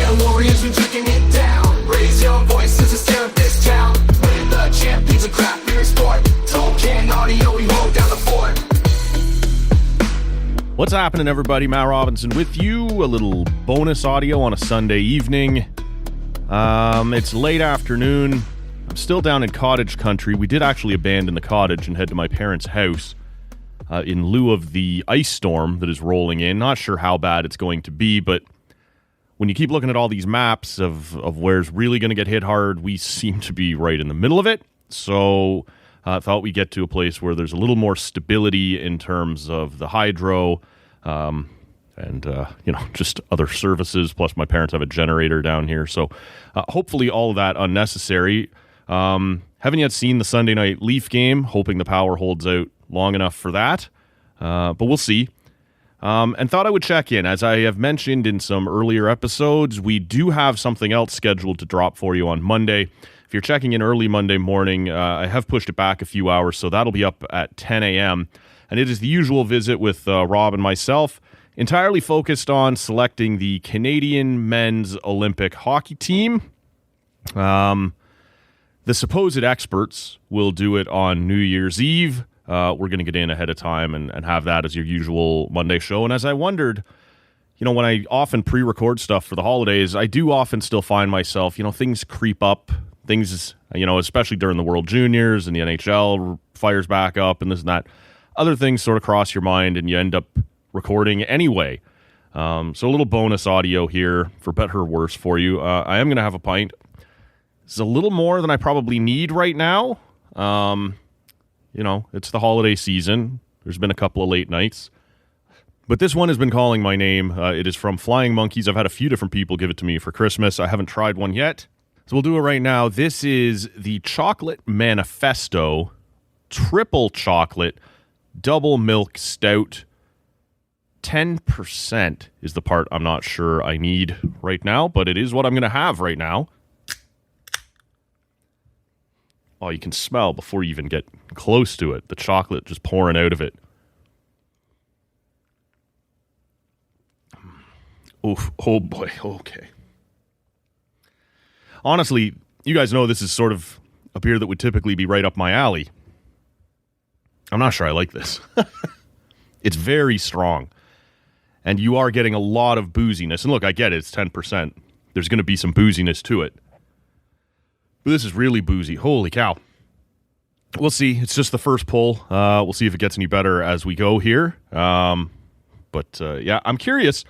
Yeah, Warriors, we drinking it down. Raise your voices and stare at this town. We're the champions of craft beer sport. Tolkien audio, we hold down the fort. What's happening, everybody? Matt Robinson with you. A little bonus audio on a Sunday evening. It's late afternoon. I'm still down in cottage country. We did actually abandon the cottage and head to my parents' house in lieu of the ice storm that is rolling in. Not sure how bad it's going to be, but when you keep looking at all these maps of where's really going to get hit hard, we seem to be right in the middle of it. So I thought we'd get to a place where there's a little more stability in terms of the hydro and just other services. Plus, my parents have a generator down here. So hopefully all of that unnecessary. Haven't yet seen the Sunday night Leaf game, hoping the power holds out long enough for that. But we'll see. And thought I would check in. As I have mentioned in some earlier episodes, we do have something else scheduled to drop for you on Monday. If you're checking in early Monday morning, I have pushed it back a few hours, so that'll be up at 10 a.m. And it is the usual visit with Rob and myself, entirely focused on selecting the Canadian men's Olympic hockey team. The supposed experts will do it on New Year's Eve. We're going to get in ahead of time and have that as your usual Monday show. And as I wondered, when I often pre-record stuff for the holidays, I do often still find myself, things creep up. Things, especially during the World Juniors and the NHL fires back up and this and that. Other things sort of cross your mind and you end up recording anyway. So a little bonus audio here, for better or worse for you. I am going to have a pint. It's a little more than I probably need right now. It's the holiday season. There's been a couple of late nights. But this one has been calling my name. It is from Flying Monkeys. I've had a few different people give it to me for Christmas. I haven't tried one yet. So we'll do it right now. This is the Chocolate Manifesto Triple Chocolate Double Milk Stout. 10% is the part I'm not sure I need right now, but it is what I'm going to have right now. Oh, you can smell before you even get close to it. The chocolate just pouring out of it. Oof. Oh boy. Okay. Honestly, you guys know this is sort of a beer that would typically be right up my alley. I'm not sure I like this. It's very strong. And you are getting a lot of booziness. And look, I get it. It's 10%. There's going to be some booziness to it. But this is really boozy. Holy cow. We'll see. It's just the first pull. We'll see if it gets any better as we go here. I'm curious.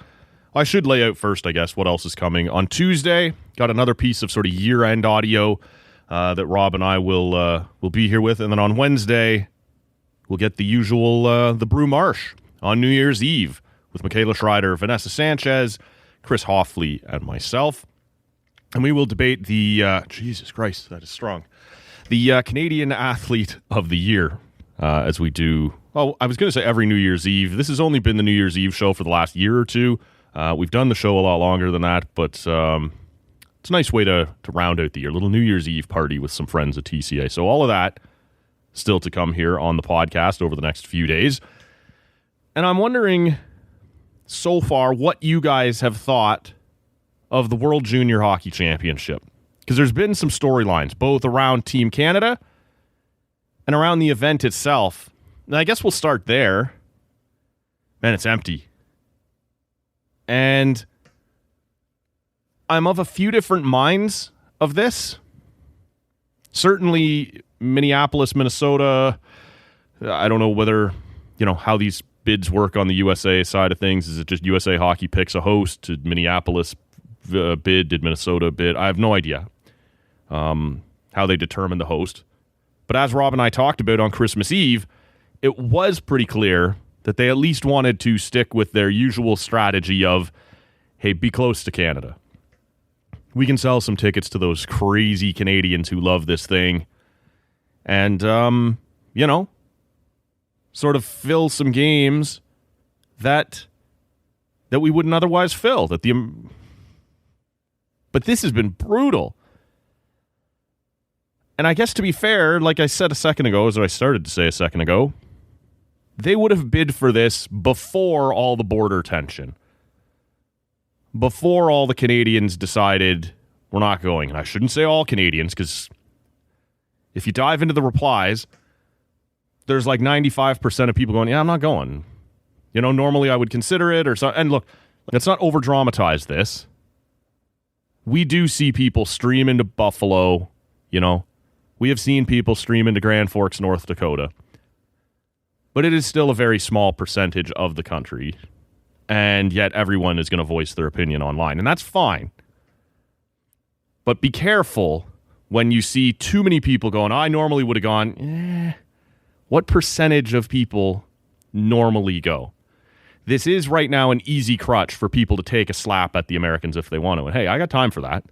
I should lay out first, I guess, what else is coming. On Tuesday, got another piece of sort of year-end audio that Rob and I will be here with. And then on Wednesday, we'll get the usual The Brew Marsh on New Year's Eve with Michaela Schreider, Vanessa Sanchez, Chris Hoffley, and myself. And we will debate the, Jesus Christ, that is strong, the Canadian Athlete of the Year as we do, I was going to say every New Year's Eve. This has only been the New Year's Eve show for the last year or two. We've done the show a lot longer than that, but it's a nice way to round out the year. A little New Year's Eve party with some friends at TCA. So all of that still to come here on the podcast over the next few days. And I'm wondering so far what you guys have thought of the World Junior Hockey Championship. Because there's been some storylines, both around Team Canada and around the event itself. And I guess we'll start there. Man, it's empty. And I'm of a few different minds of this. Certainly, Minneapolis, Minnesota, I don't know whether, how these bids work on the USA side of things. Is it just USA Hockey picks a host? Did Minneapolis bid? Did Minnesota bid? I have no idea how they determine the host. But as Rob and I talked about on Christmas Eve, it was pretty clear that they at least wanted to stick with their usual strategy of, hey, be close to Canada. We can sell some tickets to those crazy Canadians who love this thing. And, sort of fill some games that we wouldn't otherwise fill. But this has been brutal. And I guess to be fair, like I said a second ago, as I started to say a second ago, they would have bid for this before all the border tension. before all the Canadians decided we're not going. And I shouldn't say all Canadians, because if you dive into the replies, there's like 95% of people going, yeah, I'm not going. You know, normally I would consider it or so. And look, let's not over dramatize this. We do see people stream into Buffalo, you know. We have seen people stream into Grand Forks, North Dakota. But it is still a very small percentage of the country. And yet everyone is going to voice their opinion online. And that's fine. But be careful when you see too many people going, I normally would have gone, what percentage of people normally go? This is right now an easy crutch for people to take a slap at the Americans if they want to. And hey, I got time for that.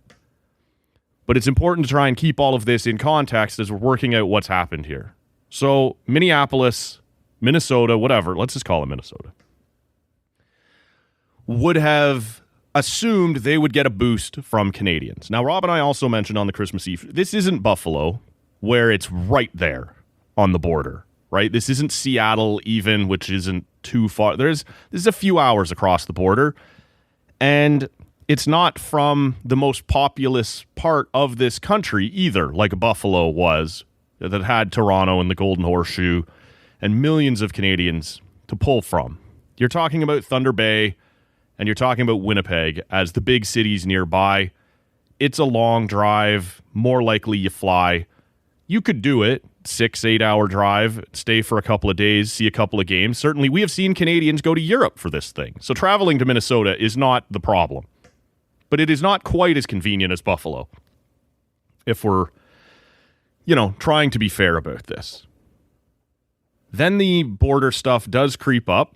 But it's important to try and keep all of this in context as we're working out what's happened here. So Minneapolis, Minnesota, whatever, let's just call it Minnesota, would have assumed they would get a boost from Canadians. Now, Rob and I also mentioned on the Christmas Eve, this isn't Buffalo, where it's right there on the border, right? This isn't Seattle even, which isn't too far. This is a few hours across the border, and it's not from the most populous part of this country either, like Buffalo was, that had Toronto and the Golden Horseshoe and millions of Canadians to pull from. You're talking about Thunder Bay, and you're talking about Winnipeg as the big cities nearby. It's a long drive. More likely you fly. You could do it. 6-8 hour drive, stay for a couple of days, see a couple of games. Certainly, we have seen Canadians go to Europe for this thing. So traveling to Minnesota is not the problem. But it is not quite as convenient as Buffalo, if we're, trying to be fair about this. Then the border stuff does creep up.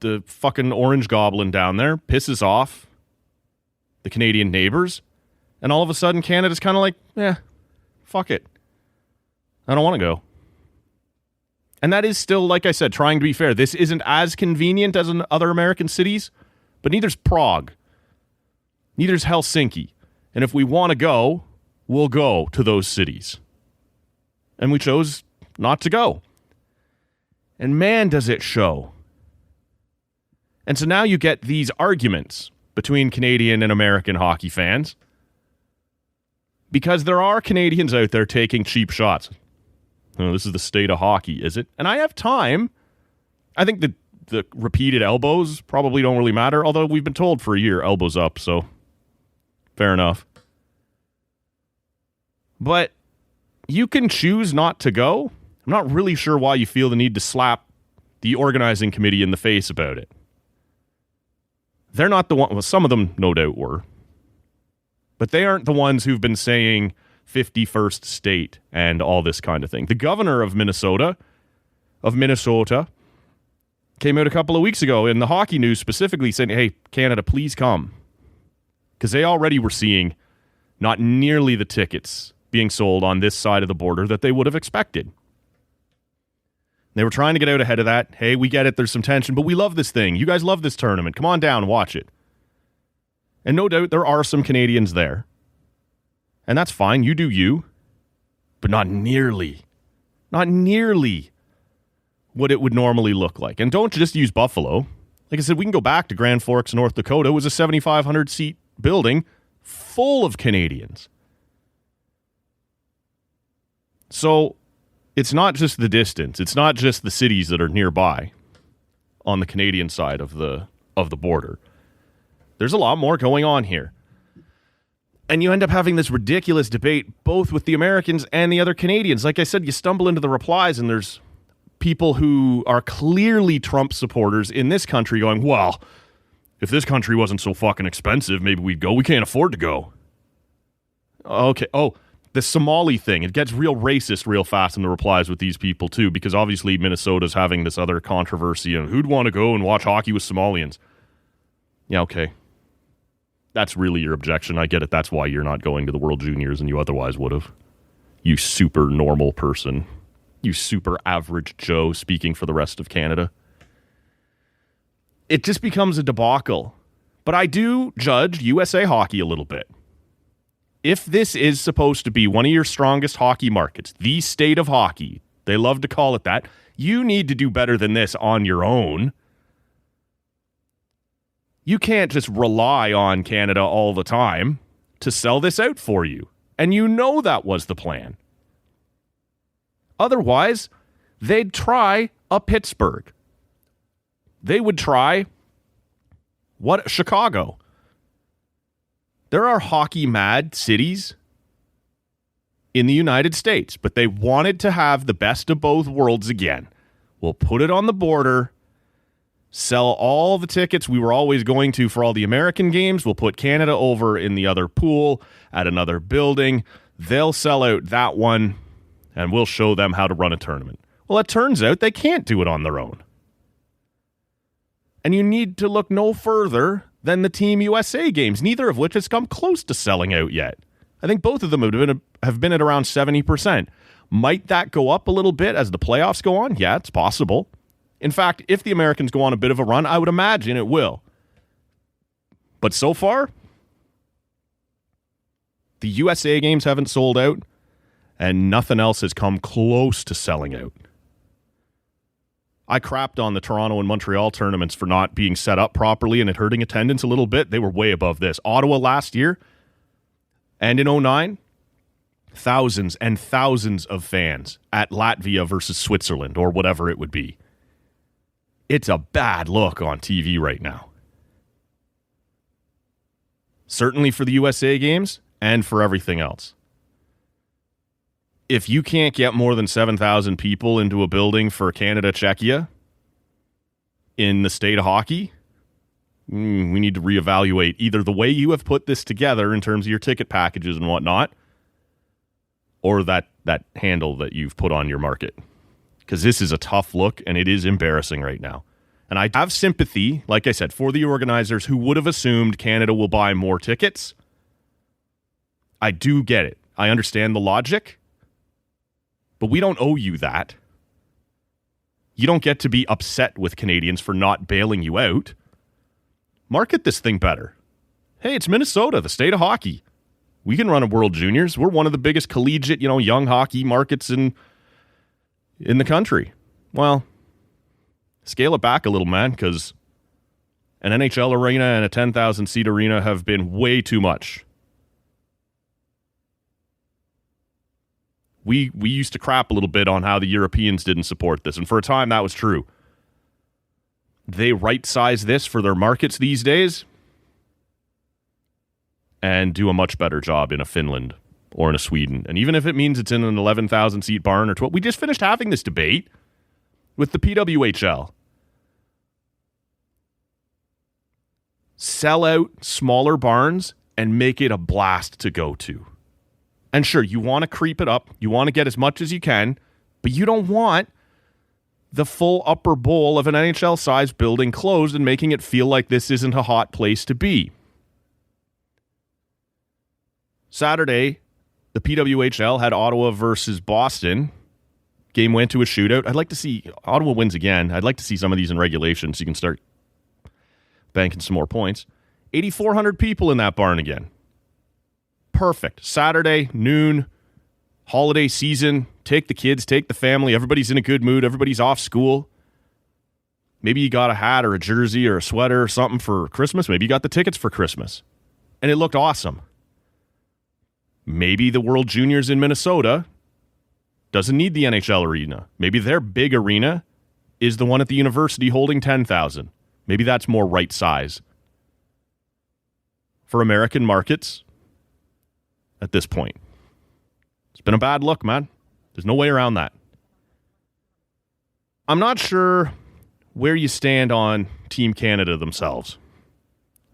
The fucking orange goblin down there pisses off the Canadian neighbors. And all of a sudden, Canada's kind of like, fuck it. I don't want to go. And that is still, like I said, trying to be fair. This isn't as convenient as in other American cities, but neither's Prague. Neither's Helsinki. And if we want to go, we'll go to those cities. And we chose not to go. And man, does it show. And so now you get these arguments between Canadian and American hockey fans because there are Canadians out there taking cheap shots. Oh, this is the state of hockey, is it? And I have time. I think the repeated elbows probably don't really matter, although we've been told for a year, elbows up, so fair enough. But you can choose not to go. I'm not really sure why you feel the need to slap the organizing committee in the face about it. They're not the one. Well, some of them no doubt were. But they aren't the ones who've been saying 51st state and all this kind of thing. The governor of Minnesota, came out a couple of weeks ago in the hockey news specifically saying, hey, Canada, please come. Because they already were seeing not nearly the tickets being sold on this side of the border that they would have expected. They were trying to get out ahead of that. Hey, we get it. There's some tension, but we love this thing. You guys love this tournament. Come on down, watch it. And no doubt there are some Canadians there. And that's fine. You do you. But not nearly what it would normally look like. And don't just use Buffalo. Like I said, we can go back to Grand Forks, North Dakota. It was a 7,500 seat building full of Canadians. So it's not just the distance. It's not just the cities that are nearby on the Canadian side of the border. There's a lot more going on here. And you end up having this ridiculous debate both with the Americans and the other Canadians. Like I said, you stumble into the replies and there's people who are clearly Trump supporters in this country going, well, if this country wasn't so fucking expensive, maybe we'd go. We can't afford to go. Okay. Oh, the Somali thing. It gets real racist real fast in the replies with these people too, because obviously Minnesota's having this other controversy and who'd want to go and watch hockey with Somalians? Yeah, okay. That's really your objection. I get it. That's why you're not going to the World Juniors and you otherwise would have. You super normal person. You super average Joe speaking for the rest of Canada. It just becomes a debacle. But I do judge USA Hockey a little bit. If this is supposed to be one of your strongest hockey markets, the state of hockey, they love to call it that, you need to do better than this on your own. You can't just rely on Canada all the time to sell this out for you. And you know that was the plan. Otherwise, they'd try a Pittsburgh. They would try Chicago. There are hockey-mad cities in the United States, but they wanted to have the best of both worlds again. We'll put it on the border, sell all the tickets we were always going to for all the American games. We'll put Canada over in the other pool at another building. They'll sell out that one, and we'll show them how to run a tournament. Well, it turns out they can't do it on their own. And you need to look no further than the Team USA games, neither of which has come close to selling out yet. I think both of them have been at around 70%. Might that go up a little bit as the playoffs go on? Yeah, it's possible. In fact, if the Americans go on a bit of a run, I would imagine it will. But so far, the USA games haven't sold out, and nothing else has come close to selling out. I crapped on the Toronto and Montreal tournaments for not being set up properly and it hurting attendance a little bit. They were way above this. Ottawa last year and in 2009, thousands and thousands of fans at Latvia versus Switzerland or whatever it would be. It's a bad look on TV right now. Certainly for the USA games and for everything else. If you can't get more than 7,000 people into a building for Canada-Czechia in the state of hockey, we need to reevaluate either the way you have put this together in terms of your ticket packages and whatnot, or that handle that you've put on your market. Because this is a tough look, and it is embarrassing right now. And I have sympathy, like I said, for the organizers who would have assumed Canada will buy more tickets. I do get it. I understand the logic. But we don't owe you that. You don't get to be upset with Canadians for not bailing you out. Market this thing better. Hey, it's Minnesota, the state of hockey. We can run a World Juniors. We're one of the biggest collegiate, young hockey markets in the country. Well, scale it back a little, man, because an NHL arena and a 10,000-seat arena have been way too much. We used to crap a little bit on how the Europeans didn't support this, and for a time that was true. They right-size this for their markets these days and do a much better job in a Finland or in a Sweden. And even if it means it's in an 11,000-seat barn or 12, we just finished having this debate with the PWHL. Sell out smaller barns and make it a blast to go to. And sure, you want to creep it up. You want to get as much as you can, but you don't want the full upper bowl of an NHL-sized building closed and making it feel like this isn't a hot place to be. Saturday, the PWHL had Ottawa versus Boston. Game went to a shootout. I'd like to see Ottawa wins again. I'd like to see some of these in regulation so you can start banking some more points. 8,400 people in that barn again. Perfect. Saturday, noon, holiday season. Take the kids, take the family. Everybody's in a good mood. Everybody's off school. Maybe you got a hat or a jersey or a sweater or something for Christmas. Maybe you got the tickets for Christmas. And it looked awesome. Maybe the World Juniors in Minnesota doesn't need the NHL arena. Maybe their big arena is the one at the university holding 10,000. Maybe that's more right size for American markets at this point. It's been a bad look, man. There's no way around that. I'm not sure where you stand on Team Canada themselves,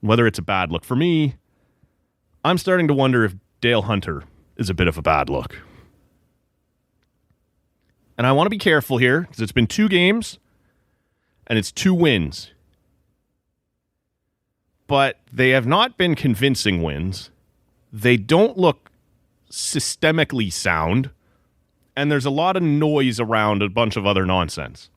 whether it's a bad look. For me, I'm starting to wonder if Dale Hunter is a bit of a bad look. And I want to be careful here because it's been 2 games and it's 2 wins. But they have not been convincing wins. They don't look systemically sound, and there's a lot of noise around a bunch of other nonsense.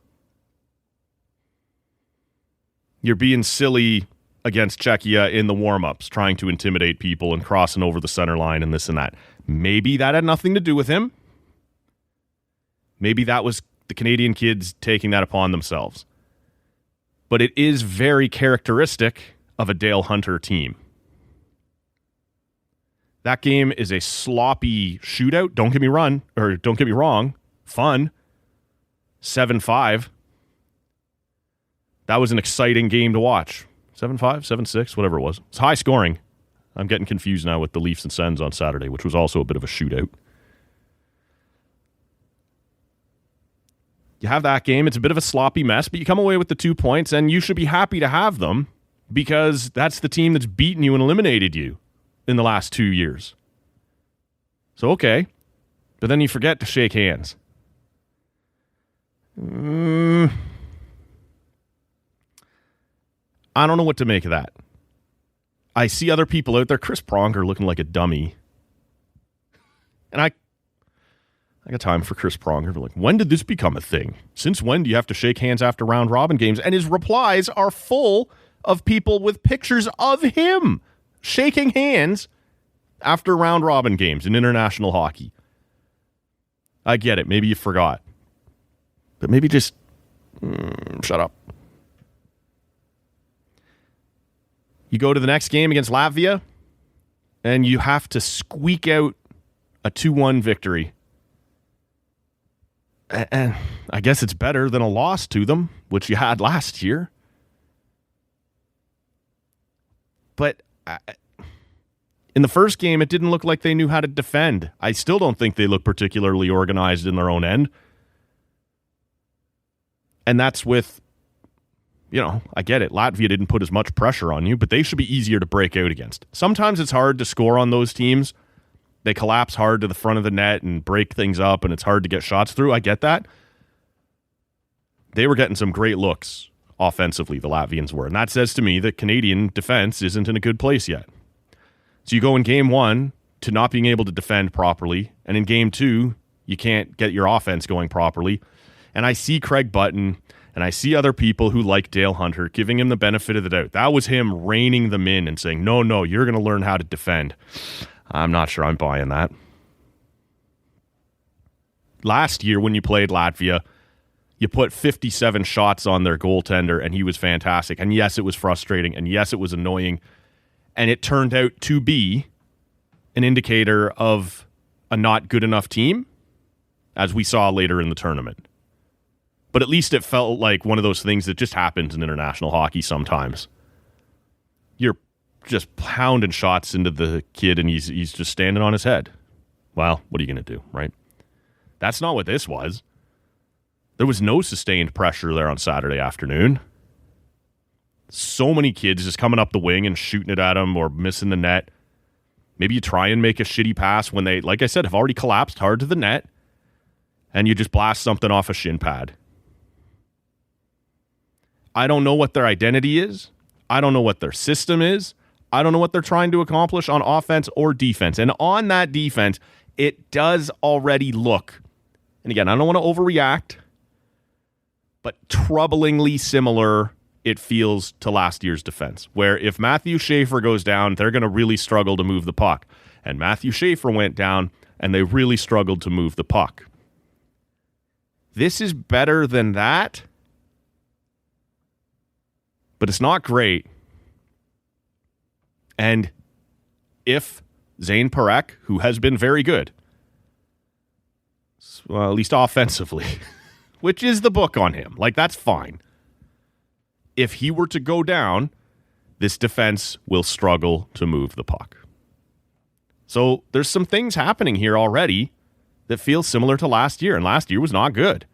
You're being silly against Czechia in the warm-ups, trying to intimidate people and crossing over the center line and this and that. Maybe that had nothing to do with him. Maybe that was the Canadian kids taking that upon themselves. But it is very characteristic of a Dale Hunter team. That game is a sloppy shootout. Don't get me wrong. Fun. 7-5. That was an exciting game to watch. 7-5, 7-6, whatever it was. It's high scoring. I'm getting confused now with the Leafs and Sens on Saturday, which was also a bit of a shootout. You have that game. It's a bit of a sloppy mess, but you come away with the 2 points, and you should be happy to have them because that's the team that's beaten you and eliminated you in the last 2 years. So, okay. But then you forget to shake hands. I don't know what to make of that. I see other people out there, Chris Pronger looking like a dummy. And I got time for Chris Pronger. But like, when did this become a thing? Since when do you have to shake hands after round robin games? And his replies are full of people with pictures of him shaking hands after round robin games in international hockey. I get it. Maybe you forgot. But maybe just shut up. You go to the next game against Latvia, and you have to squeak out a 2-1 victory. And I guess it's better than a loss to them, which you had last year. But in the first game, it didn't look like they knew how to defend. I still don't think they look particularly organized in their own end. And that's with, I get it. Latvia didn't put as much pressure on you, but they should be easier to break out against. Sometimes it's hard to score on those teams. They collapse hard to the front of the net and break things up, and it's hard to get shots through. I get that. They were getting some great looks offensively, the Latvians were. And that says to me that Canadian defense isn't in a good place yet. So you go in game one to not being able to defend properly, and in game two, you can't get your offense going properly. And I see Craig Button, and I see other people who like Dale Hunter giving him the benefit of the doubt. That was him reining them in and saying, no, you're going to learn how to defend. I'm not sure I'm buying that. Last year when you played Latvia, you put 57 shots on their goaltender, and he was fantastic. And yes, it was frustrating, and yes, it was annoying. And it turned out to be an indicator of a not good enough team, as we saw later in the tournament. But at least it felt like one of those things that just happens in international hockey sometimes. You're just pounding shots into the kid, and he's just standing on his head. Well, what are you going to do, right? That's not what this was. There was no sustained pressure there on Saturday afternoon. So many kids just coming up the wing and shooting it at him or missing the net. Maybe you try and make a shitty pass when they, like I said, have already collapsed hard to the net, and you just blast something off a shin pad. I don't know what their identity is. I don't know what their system is. I don't know what they're trying to accomplish on offense or defense. And on that defense, it does already look, and again, I don't want to overreact, but troublingly similar it feels to last year's defense, where if Matthew Schaefer goes down, they're going to really struggle to move the puck. And Matthew Schaefer went down, and they really struggled to move the puck. This is better than that, but it's not great. And if Zane Parekh, who has been very good, well, at least offensively, which is the book on him, like that's fine. If he were to go down, this defense will struggle to move the puck. So there's some things happening here already that feel similar to last year, and last year was not good,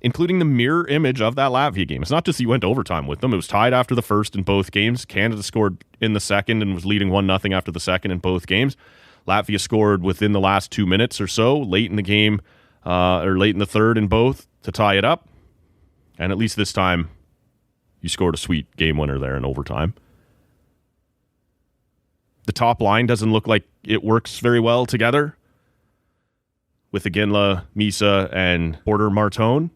including the mirror image of that Latvia game. It's not just he went overtime with them. It was tied after the first in both games. Canada scored in the second and was leading 1-0 after the second in both games. Latvia scored within the last 2 minutes or so, late in the game, or late in the third in both, to tie it up. And at least this time, you scored a sweet game winner there in overtime. The top line doesn't look like it works very well together with Iginla, Misa, and Porter Martone.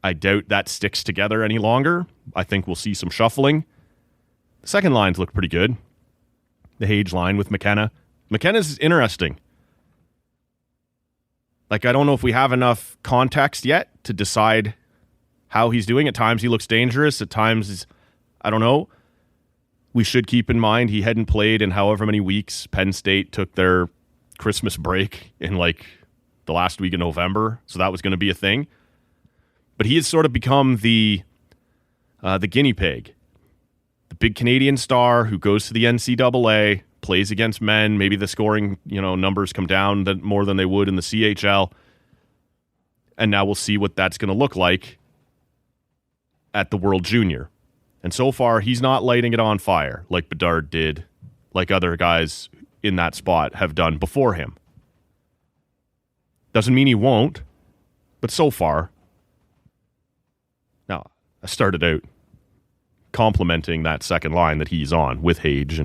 I doubt that sticks together any longer. I think we'll see some shuffling. The second lines look pretty good. The Hage line with McKenna. McKenna's interesting. Like, I don't know if we have enough context yet to decide how he's doing. At times he looks dangerous. At times, I don't know. we should keep in mind he hadn't played in however many weeks. Penn State took their Christmas break in like the last week of November, so that was going to be a thing. But he has sort of become the guinea pig, the big Canadian star who goes to the NCAA, plays against men. Maybe the scoring, numbers come down more than they would in the CHL. And now we'll see what that's going to look like at the World Junior. And so far, he's not lighting it on fire like Bedard did, like other guys in that spot have done before him. Doesn't mean he won't, but so far. Now, I started out complimenting that second line that he's on with Hage,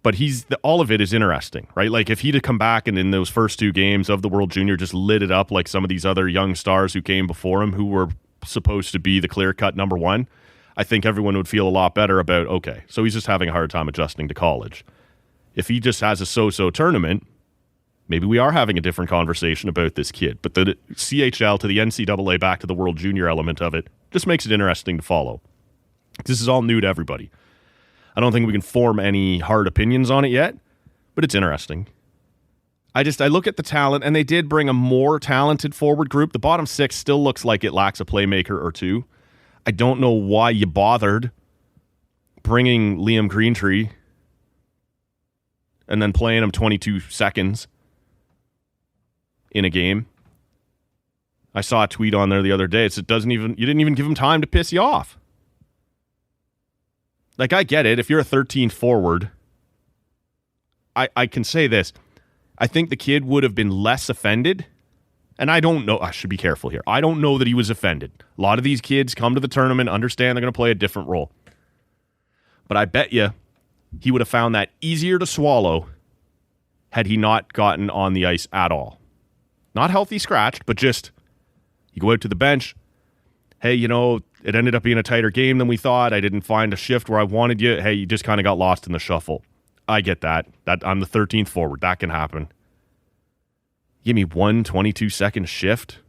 but all of it is interesting, right? Like if he'd have come back and in those first 2 games of the World Junior just lit it up like some of these other young stars who came before him who were supposed to be the clear-cut number 1, I think everyone would feel a lot better about, okay, so he's just having a hard time adjusting to college. If he just has a so-so tournament, maybe we are having a different conversation about this kid. But the CHL to the NCAA back to the World Junior element of it just makes it interesting to follow. This is all new to everybody. I don't think we can form any hard opinions on it yet, but it's interesting. I look at the talent, and they did bring a more talented forward group. The bottom 6 still looks like it lacks a playmaker or two. I don't know why you bothered bringing Liam Greentree and then playing him 22 seconds in a game. I saw a tweet on there the other day. It you didn't even give him time to piss you off. Like, I get it. If you're a 13th forward, I can say this. I think the kid would have been less offended. And I don't know. I should be careful here. I don't know that he was offended. A lot of these kids come to the tournament, understand they're going to play a different role. But I bet you he would have found that easier to swallow had he not gotten on the ice at all. Not healthy scratched, but just you go out to the bench. Hey, it ended up being a tighter game than we thought. I didn't find a shift where I wanted you. Hey, you just kind of got lost in the shuffle. I get that. I'm the 13th forward. That can happen. Give me 1 22-second shift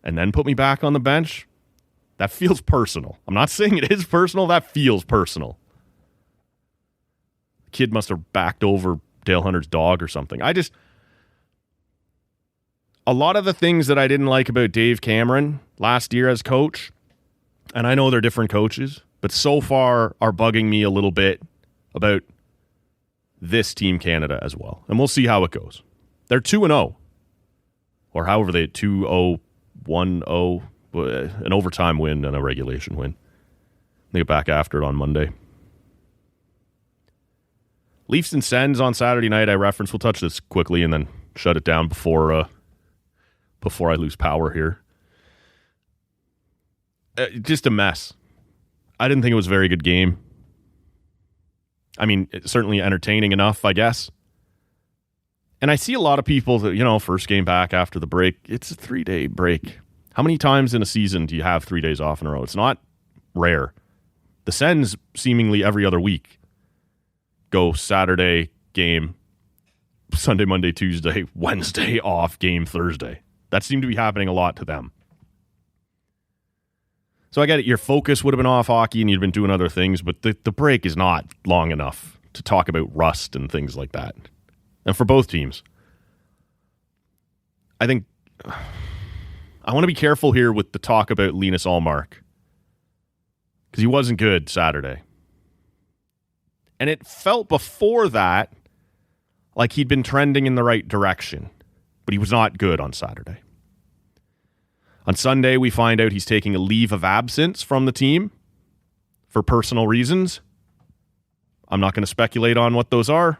and then put me back on the bench? That feels personal. I'm not saying it is personal. That feels personal. The kid must have backed over Dale Hunter's dog or something. A lot of the things that I didn't like about Dave Cameron last year as coach, and I know they're different coaches, but so far are bugging me a little bit about this Team Canada as well. And we'll see how it goes. They're 2-0. Or however they 2-0, 1-0, an overtime win and a regulation win. They get back after it on Monday. Leafs and Sens on Saturday night, I referenced. We'll touch this quickly and then shut it down before I lose power here. Just a mess. I didn't think it was a very good game. I mean, it's certainly entertaining enough, I guess. And I see a lot of people that, first game back after the break, it's a 3-day break. How many times in a season do you have 3 days off in a row? It's not rare. The Sens seemingly every other week go Saturday game, Sunday, Monday, Tuesday, Wednesday off, game Thursday. That seemed to be happening a lot to them. So I get it. Your focus would have been off hockey and you'd been doing other things, but the break is not long enough to talk about rust and things like that. And for both teams, I think I want to be careful here with the talk about Linus Ullmark because he wasn't good Saturday. And it felt before that like he'd been trending in the right direction, but he was not good on Saturday. On Sunday, we find out he's taking a leave of absence from the team for personal reasons. I'm not going to speculate on what those are.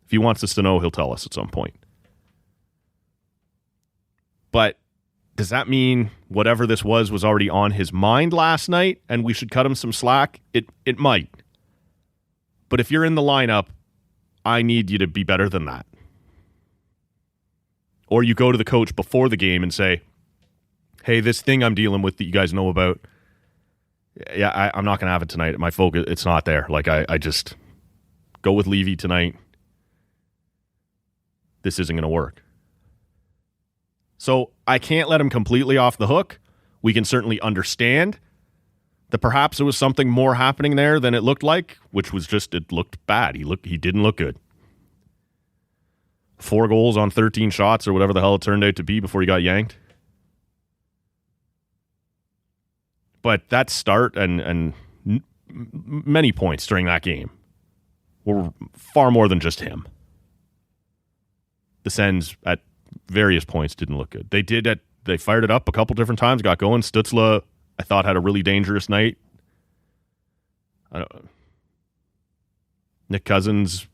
If he wants us to know, he'll tell us at some point. But does that mean whatever this was already on his mind last night and we should cut him some slack? It might. But if you're in the lineup, I need you to be better than that. Or you go to the coach before the game and say, hey, this thing I'm dealing with that you guys know about, I'm not going to have it tonight. My focus, it's not there. Like, I just go with Levy tonight. This isn't going to work. So I can't let him completely off the hook. We can certainly understand that perhaps there was something more happening there than it looked like, which was just it looked bad. He didn't look good. 4 goals on 13 shots or whatever the hell it turned out to be before he got yanked. But that start and many points during that game were far more than just him. The Sens at various points didn't look good. They fired it up a couple different times, got going. Stützle, I thought, had a really dangerous night. Nick Cousins,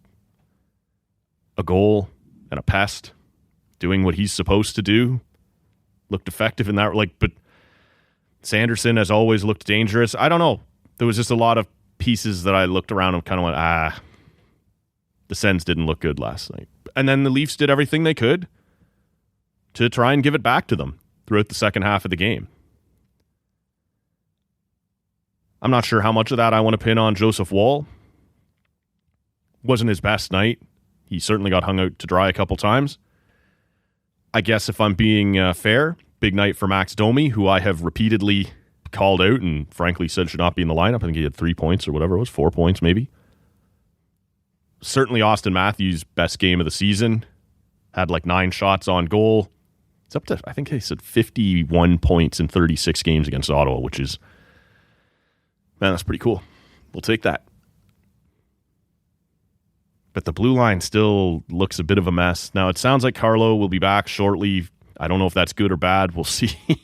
a goal and a pest, doing what he's supposed to do. Looked effective in that. But Sanderson, as always, looked dangerous. I don't know. There was just a lot of pieces that I looked around and kind of went, the Sens didn't look good last night. And then the Leafs did everything they could to try and give it back to them throughout the second half of the game. I'm not sure how much of that I want to pin on Joseph Woll. Wasn't his best night. He certainly got hung out to dry a couple times. I guess if I'm being fair, big night for Max Domi, who I have repeatedly called out and frankly said should not be in the lineup. I think he had 3 points or whatever it was, 4 points maybe. Certainly Austin Matthews' best game of the season. Had like 9 shots on goal. It's up to, I think they said 51 points in 36 games against Ottawa, which is, man, that's pretty cool. We'll take that. But the blue line still looks a bit of a mess. Now, it sounds like Carlo will be back shortly. I don't know if that's good or bad. We'll see. But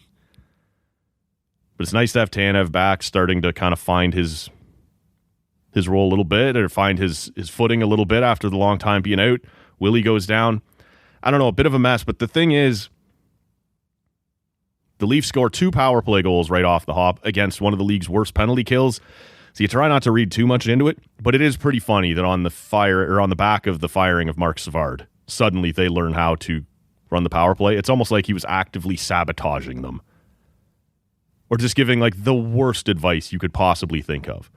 it's nice to have Tanev back, starting to kind of find his role a little bit, or find his footing a little bit after the long time being out. Willie goes down. I don't know, a bit of a mess. But the thing is, the Leafs score 2 power play goals right off the hop against one of the league's worst penalty kills. So you try not to read too much into it, but it is pretty funny that on the back of the firing of Mark Savard, suddenly they learn how to run the power play. It's almost like he was actively sabotaging them, or just giving like the worst advice you could possibly think of.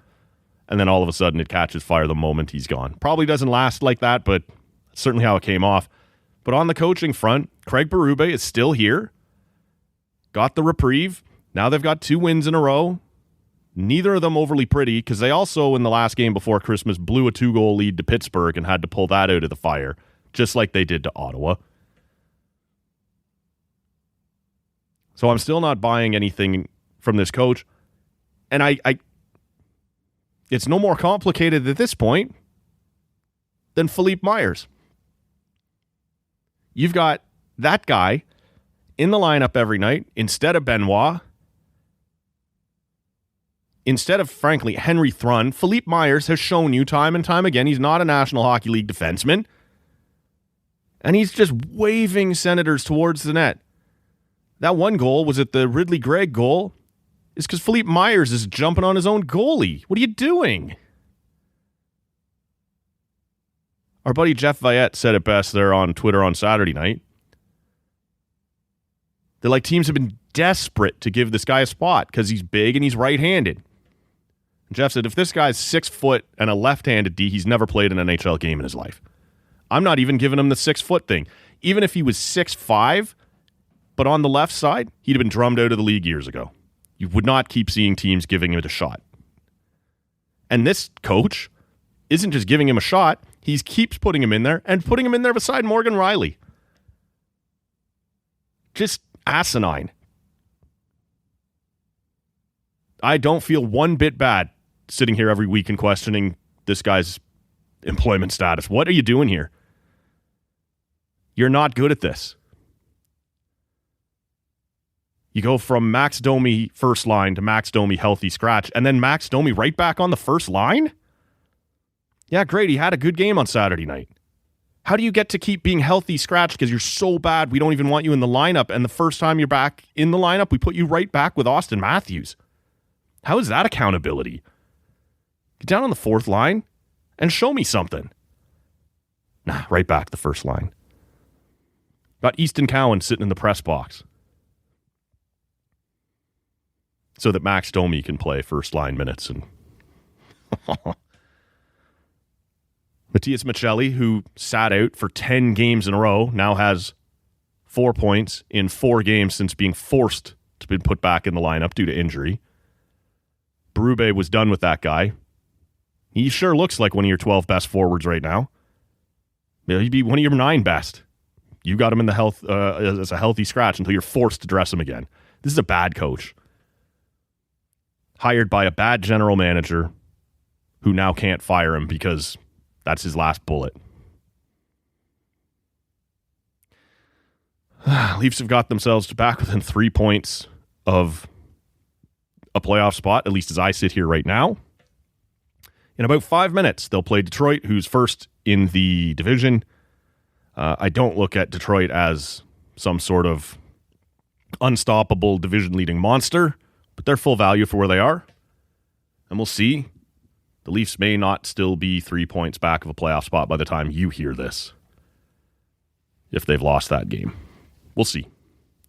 And then all of a sudden it catches fire the moment he's gone. Probably doesn't last like that, but certainly how it came off. But on the coaching front, Craig Berube is still here. Got the reprieve. Now they've got 2 wins in a row. Neither of them overly pretty, because they also, in the last game before Christmas, blew a 2-goal lead to Pittsburgh and had to pull that out of the fire, just like they did to Ottawa. So I'm still not buying anything from this coach. And I it's no more complicated at this point than Philippe Myers. You've got that guy in the lineup every night instead of Benoit. Instead of, frankly, Henry Thrun. Philippe Myers has shown you time and time again he's not a National Hockey League defenseman. And he's just waving Senators towards the net. That one goal, was it the Ridley Gregg goal? Is because Philippe Myers is jumping on his own goalie. What are you doing? Our buddy Jeff Viette said it best there on Twitter on Saturday night. They're like, teams have been desperate to give this guy a spot because he's big and he's right-handed. And Jeff said, if this guy's 6 foot and a left-handed D, he's never played an NHL game in his life. I'm not even giving him the 6 foot thing. Even if he was 6'5", but on the left side, he'd have been drummed out of the league years ago. You would not keep seeing teams giving him a shot. And this coach isn't just giving him a shot, he keeps putting him in there and putting him in there beside Morgan Riley. Just asinine. I don't feel one bit bad sitting here every week and questioning this guy's employment status. What are you doing here? You're not good at this. You go from Max Domi first line to Max Domi healthy scratch, and then Max Domi right back on the first line? Yeah, great. He had a good game on Saturday night. How do you get to keep being healthy scratch because you're so bad we don't even want you in the lineup, and the first time you're back in the lineup, we put you right back with Austin Matthews? How is that accountability? Get down on the fourth line and show me something. Nah, right back the first line. Got Easton Cowan sitting in the press box so that Max Domi can play first line minutes. And Matthias Michelli, who sat out for 10 games in a row, now has 4 points in 4 games since being forced to be put back in the lineup due to injury. Berube was done with that guy. He sure looks like one of your 12 best forwards right now. He'd be one of your 9 best. You got him in the health as a healthy scratch until you're forced to dress him again. This is a bad coach. Hired by a bad general manager who now can't fire him because that's his last bullet. Leafs have got themselves back within 3 points of a playoff spot, at least as I sit here right now. In about 5 minutes, they'll play Detroit, who's first in the division. I don't look at Detroit as some sort of unstoppable division-leading monster, but they're full value for where they are. And we'll see. The Leafs may not still be 3 points back of a playoff spot by the time you hear this, if they've lost that game. We'll see.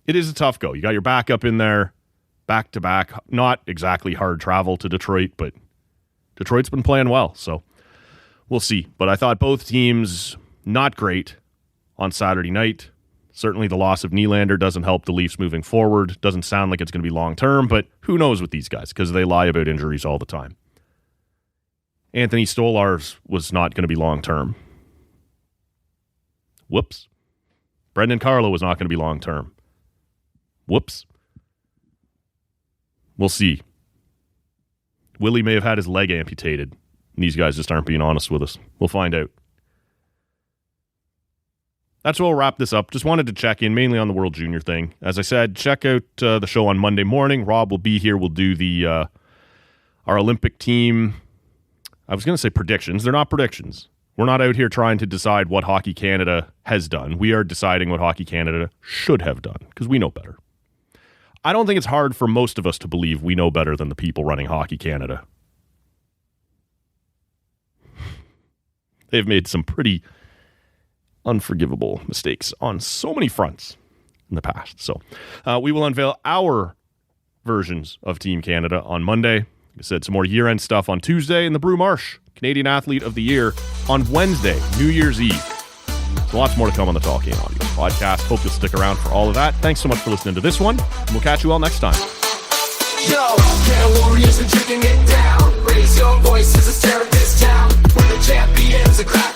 It is a tough go. You got your backup in there, back-to-back. Not exactly hard travel to Detroit, but Detroit's been playing well, so we'll see. But I thought both teams, not great on Saturday night. Certainly the loss of Nylander doesn't help the Leafs moving forward. Doesn't sound like it's going to be long-term, but who knows with these guys, because they lie about injuries all the time. Anthony Stolarz was not going to be long-term. Whoops. Brendan Carlo was not going to be long-term. Whoops. We'll see. Willie may have had his leg amputated, and these guys just aren't being honest with us. We'll find out. That's where we'll wrap this up. Just wanted to check in mainly on the World Junior thing. As I said, check out the show on Monday morning. Rob will be here. We'll do our Olympic team. I was going to say predictions. They're not predictions. We're not out here trying to decide what Hockey Canada has done. We are deciding what Hockey Canada should have done because we know better. I don't think it's hard for most of us to believe we know better than the people running Hockey Canada. They've made some pretty unforgivable mistakes on so many fronts in the past. So we will unveil our versions of Team Canada on Monday. Like I said, some more year-end stuff on Tuesday, and the Brew Marsh Canadian Athlete of the Year on Wednesday, New Year's Eve. So lots more to come on the Talking Audio podcast. Hope you'll stick around for all of that. Thanks so much for listening to this one, and we'll catch you all next time. Yo, Canada Warriors are drinking it down. Raise your voices and stare at this town. We're the champions, the crowd